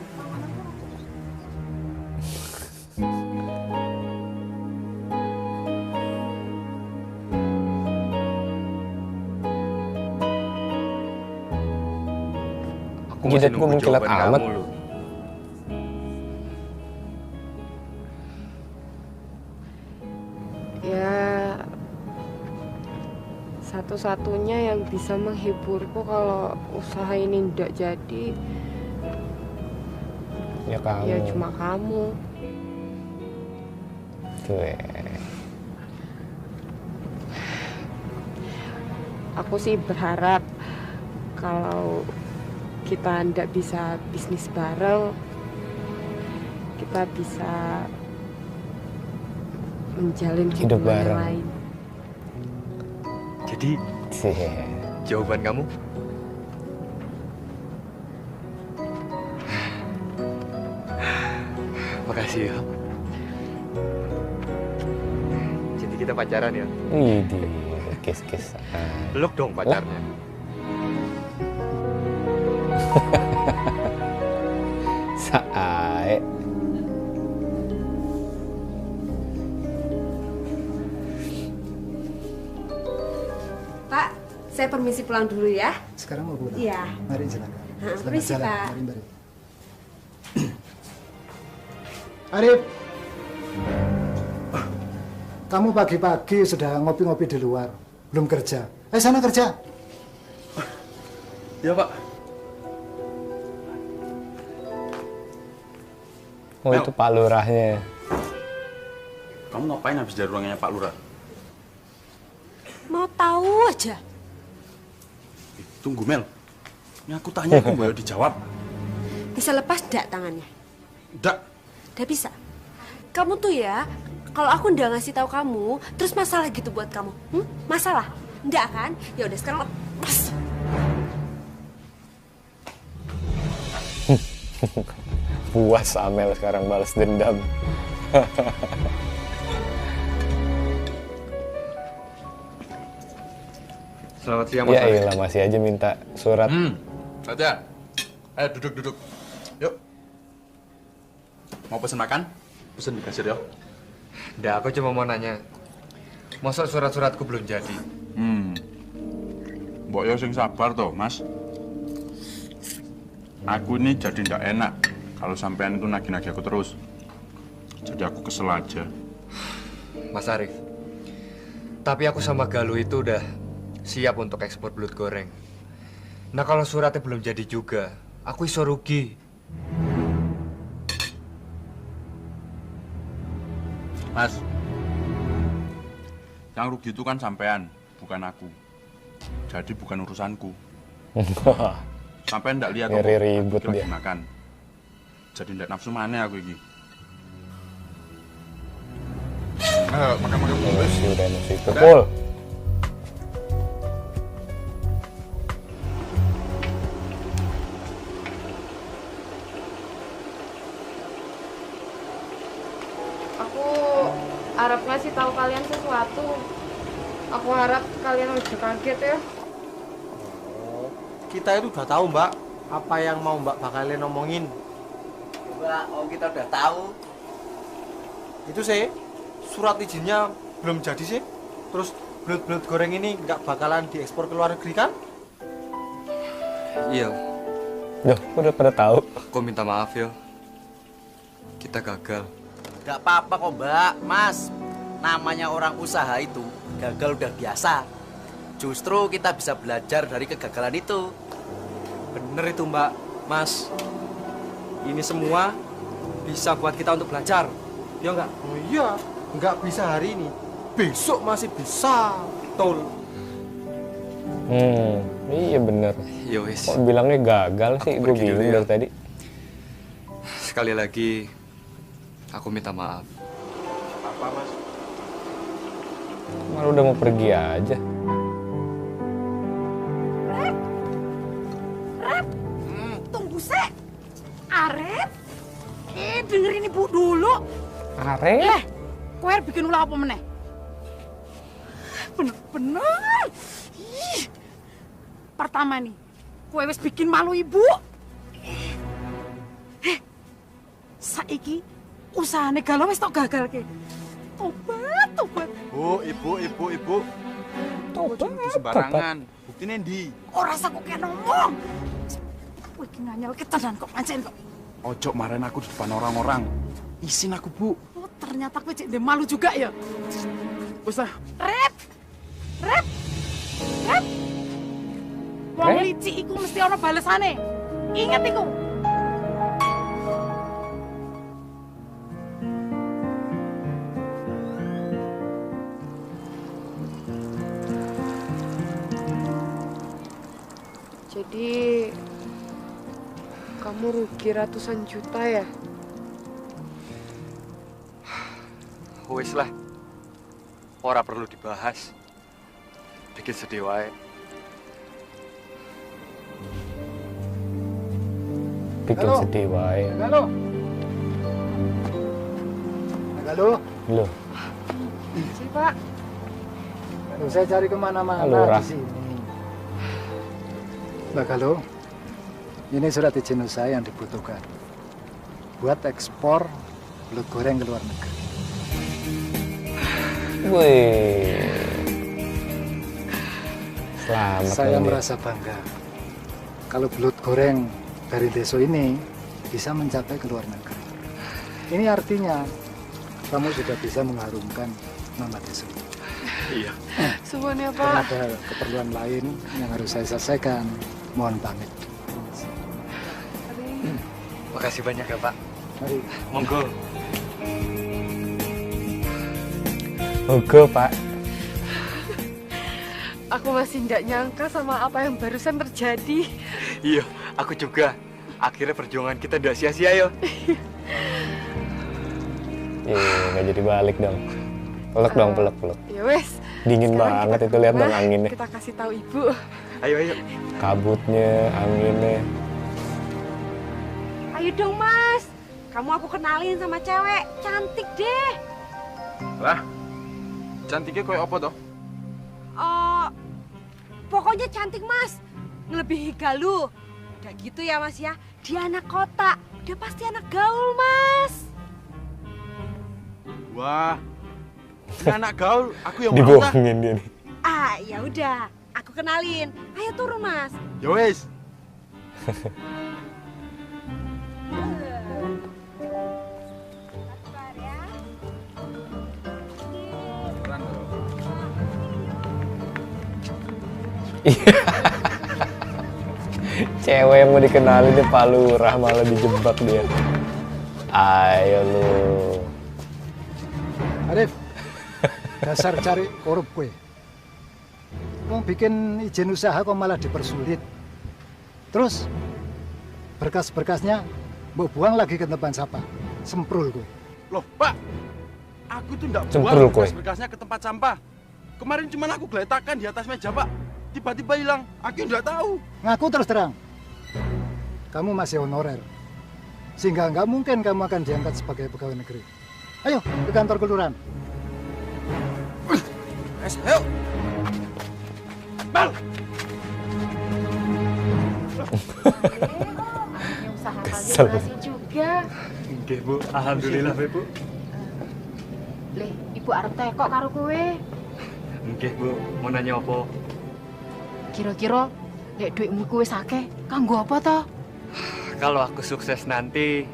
Jidatku mengkilat amat. Ya, satu-satunya yang bisa menghiburku kalau usaha ini ndak jadi, Ya kamu. ya cuma kamu. Tuh. Aku sih berharap kalau kita ndak bisa bisnis bareng, kita bisa menjalin Hidup hubungan yang bareng. lain. Jadi, jawaban kamu? Makasih ya. kita pacaran ya. Widih, kiss-kiss. Peluk dong pacarnya. Sae. Pak, saya permisi pulang dulu ya. Sekarang mau pulang? Iya. Mari silakan. Permisi, Pak. Mari. Arif, kamu pagi-pagi sudah ngopi-ngopi di luar, belum kerja. Sana kerja. Iya, Pak. Oh, itu Pak Lurahnya. Kamu ngapain habis dari ruangannya Pak Lurah? Mau tahu aja. Tunggu, Mel. Ini aku tanya, aku mau dijawab. Bisa lepas ndak tangannya? Ndak. Ndak bisa. Kamu tuh ya, kalau aku ndak ngasih tahu kamu, terus masalah gitu buat kamu. Masalah? Ndak kan? Ya udah sekarang lepas. Puas Amel sekarang balas dendam. Selamat siang, Mas. Ya Arif. iyalah, masih aja minta surat. Aja. Ayo duduk. Yuk. Mau pesen makan? Pesen di kasir ya. Nggak, aku cuma mau nanya. Masa surat-suratku belum jadi? Mbok yo sing sabar toh, Mas. Aku ini jadi ndak enak kalau sampean itu nagih-nagih aku terus. Jadi aku kesel aja. Mas Arif, tapi aku sama Galuh itu udah siap untuk ekspor belut goreng. Nah kalau suratnya belum jadi juga, aku iso rugi. Mas, yang rugi itu kan sampean, bukan aku. Jadi bukan urusanku. Sampean ndak lihat kok Ngeri ribut aku lagi dia. makan. Jadi ndak nafsu mana aku ini. Ayo, makan. Emosi, udah emosi. Pukul. Aku harap ngasih tahu kalian sesuatu. Aku harap kalian udah kaget ya. Kita itu udah tahu, Mbak, apa yang mau Mbak bakalin ngomongin. Mbak, kita udah tahu. Itu sih, surat izinnya belum jadi sih. Terus belut-belut goreng ini nggak bakalan diekspor ke luar negeri kan? Iya. Duh, udah pada tahu. Aku minta maaf ya. Kita gagal. Gak apa-apa kok, Mbak. Mas, namanya orang usaha itu gagal udah biasa. Justru kita bisa belajar dari kegagalan itu. Bener itu, Mbak. Mas, ini semua bisa buat kita untuk belajar. Ya enggak? Oh iya, nggak bisa hari ini. Besok masih bisa. Betul. Iya bener. Ya wis. Kok bilangnya gagal sih? Gue pergi dulu bingung ya. dari tadi. Sekali lagi, aku minta maaf. Apa, Mas? Malah udah mau pergi aja. Rep, tunggu sek. Arep, dengerin ibu dulu. Arep? Kowe arep bikin ulah apa meneh? Bener-bener. Ih. Pertama nih, kowe wis bikin malu ibu. Saiki usahane Galuh wis tok gagal ke. Tobat. Bu, ibu. Tobat sembarangan. Buktine ndi? Ora usah kok kayak ngomong. Kowe iki nganyel ketenan kok pancen kok. Ojo marahin aku di depan orang-orang. Isin aku, Bu. Oh, ternyata kowe cek malu juga ya. Wis ah. Rep. Wong licik iku mesti ana balesane. Ingat iku. Jadi kamu rugi ratusan juta ya? Wis lah. Ora perlu dibahas. Bikin sedih wae. Bikin Halo. sedih wae. Galuh. Galuh. Loh, Si Pak. Loh, saya cari kemana-mana Lurah. di sini. Mbak Galuh, ini surat izin usaha yang dibutuhkan buat ekspor belut goreng ke luar negeri. Wih. Selamat Saya dong dia. merasa bangga kalau belut goreng dari desa ini bisa mencapai ke luar negeri. Ini artinya kamu sudah bisa mengharumkan nama desa. Iya. Semuanya Karena Pak. ada keperluan lain yang harus saya selesaikan. Mohon pamit. Makasih banyak ya, Pak. Mari. Monggo. Monggo, Pak. Aku masih tidak nyangka sama apa yang barusan terjadi. Iya, aku juga. Akhirnya perjuangan kita udah sia-sia yo. Nggak jadi balik dong. Peluk dong, peluk. Ya wes. Dingin Sekarang banget kita itu, lihat ke dong rumah, anginnya. Kita kasih tahu Ibu. Ayo, ayo. Kabutnya, anginnya. Ayo dong Mas, kamu aku kenalin sama cewek, cantik deh. Lah, cantiknya kayak apa toh? Pokoknya cantik Mas, ngelebihi Galuh. Udah gitu ya Mas ya, dia anak kota, udah pasti anak gaul Mas. Wah, ini anak gaul, aku yang mau. Dibohongin dia nih. Ah ya udah, aku kenalin. Ayo turun Mas. Ya wes. Cewek yang mau dikenalin dia Pak Lurah malah dijebak dia. Ayo lu. Arif, dasar cari korup gue. Mau bikin izin usaha kok malah dipersulit. Terus berkas-berkasnya mau buang lagi ke tempat sampah. Semprul gue. Loh, Pak. Aku tuh enggak Semprul, buang kowe. berkas-berkasnya ke tempat sampah. Kemarin cuma aku geletakkan di atas meja, Pak. Tiba-tiba hilang. Aku enggak tahu. Ngaku terus terang. Kamu masih honorer. Sehingga nggak mungkin kamu akan diangkat sebagai pegawai negeri. Ayo ke kantor kelurahan. Ayo. Bal. Usaha Kesel. kalian berhasil juga. Oke, Bu. Alhamdulillah, Bu. Leh, ibu arep tekok karo kowe. Oke, Bu. Mau nanya apa? Kira-kira lek duitmu kowe akeh, kanggo apa to? Kalau aku sukses nanti,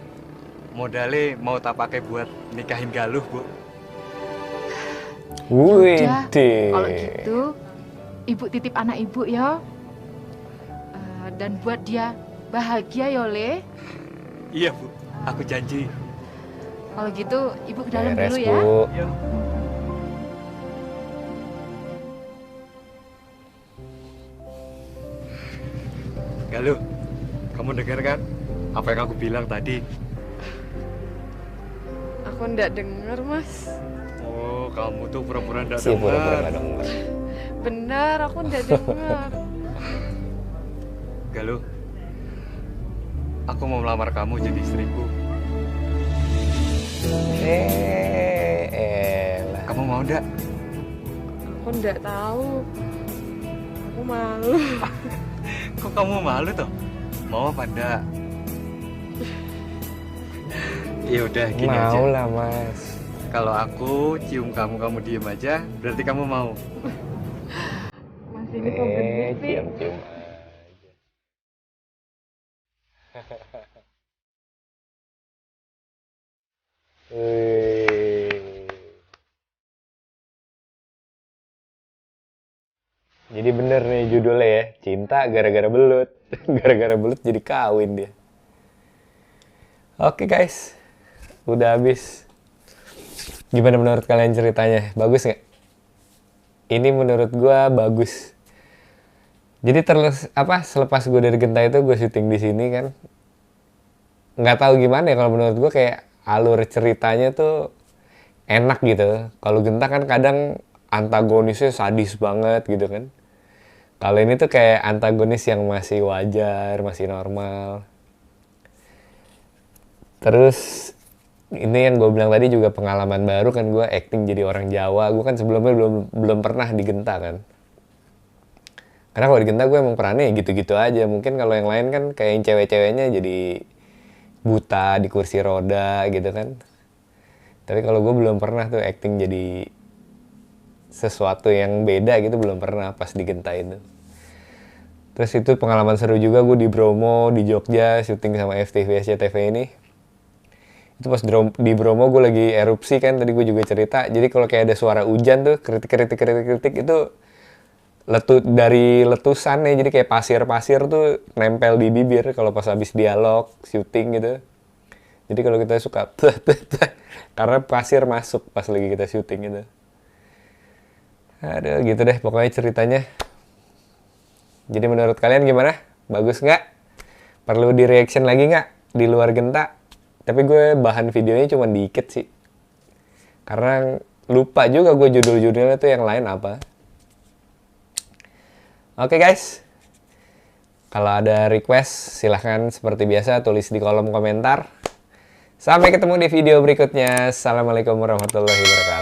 modalnya mau tak pakai buat nikahin Galuh, Bu. Wih, Udah, kalau gitu ibu titip anak ibu ya. Dan buat dia bahagia ya, Le. Iya, Bu. Aku janji. Kalau gitu ibu ke dalam Beres, dulu ya. Bu. Iya. Galuh, kamu dengar kan apa yang aku bilang tadi? Aku ndak denger Mas. Oh, kamu tuh pura-pura nggak Si pura-pura dengar. nggak denger. Benar, aku ndak denger. Galuh, aku mau melamar kamu jadi istriku. Elah. Kamu mau ndak? Aku ndak tahu. Aku malu. Kok kamu malu toh? Mau apa ndak? Ya udah gini aja. Mau lah, Mas. Kalau aku cium kamu, kamu diem aja, berarti kamu mau. Mas ini kok gendut sih? Cium-cium. Jadi bener nih judulnya ya, cinta gara-gara belut. Gara-gara belut jadi kawin dia. Oke guys, udah habis. Gimana menurut kalian ceritanya? Bagus nggak? Ini menurut gua bagus. Jadi selepas gue dari Genta itu gue syuting di sini kan. Nggak tahu gimana ya kalau menurut gue kayak alur ceritanya tuh enak gitu. Kalau Genta kan kadang antagonisnya sadis banget gitu kan. Kalau ini tuh kayak antagonis yang masih wajar, masih normal. Terus ini yang gue bilang tadi juga pengalaman baru kan, gue acting jadi orang Jawa. Gue kan sebelumnya belum pernah di Genta kan. Karena kalau di Genta gue emang perannya gitu-gitu aja. Mungkin kalau yang lain kan kayak yang cewek-ceweknya jadi buta di kursi roda gitu kan. Tapi kalau gue belum pernah tuh acting jadi sesuatu yang beda gitu, belum pernah pas di Genta itu. Terus itu pengalaman seru juga, gue di Bromo, di Jogja, syuting sama FTV SCTV ini. Itu pas di Bromo gue lagi erupsi kan, tadi gue juga cerita. Jadi kalau kayak ada suara hujan tuh, kritik itu dari letusan nih, jadi kayak pasir-pasir tuh nempel di bibir kalau pas habis dialog, syuting gitu. Jadi kalau kita suka karena pasir masuk pas lagi kita syuting gitu. Aduh gitu deh pokoknya ceritanya. Jadi menurut kalian gimana? Bagus nggak? Perlu di reaction lagi nggak di luar Genta? Tapi gue bahan videonya cuma dikit sih. Karena lupa juga gue judul-judulnya tuh yang lain apa. Oke guys. Kalau ada request silahkan seperti biasa tulis di kolom komentar. Sampai ketemu di video berikutnya. Assalamualaikum warahmatullahi wabarakatuh.